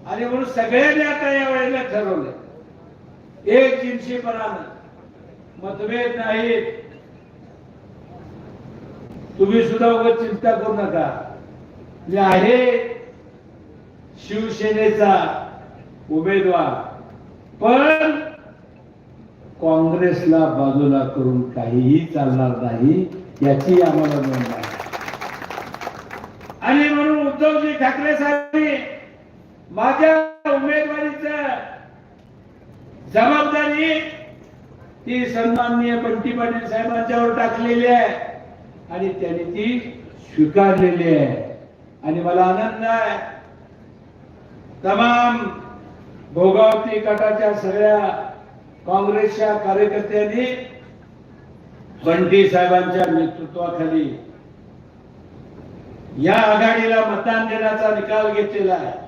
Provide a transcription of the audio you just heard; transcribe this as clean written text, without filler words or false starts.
आणि म्हणून सगळ्यांनी आता या वेळेला ठरवलं एक जिन्सीपणानं मतभेद नाहीत. तुम्ही सुद्धा उगाच चिंता करू नका. मी आहे शिवसेनेचा उमेदवार, पण काँग्रेसला बाजूला करून काहीही चालणार नाही याची आम्हाला नोंद आहे. आणि म्हणून उद्धवजी ठाकरे साहेबांनी माझ्या उमेदवारीचं जबाबदारी ती सन्माननीय बंटी पाटील साहेबांच्यावर टाकलेली आहे आणि त्यांनी ती स्वीकारलेली आहे. आणि मला आनंद आहे तमाम भोगावती गटाच्या सगळ्या काँग्रेसच्या कार्यकर्त्यांनी बंटी साहेबांच्या नेतृत्वाखाली या आघाडीला मतदान देण्याचा निकाल घेतलेला आहे.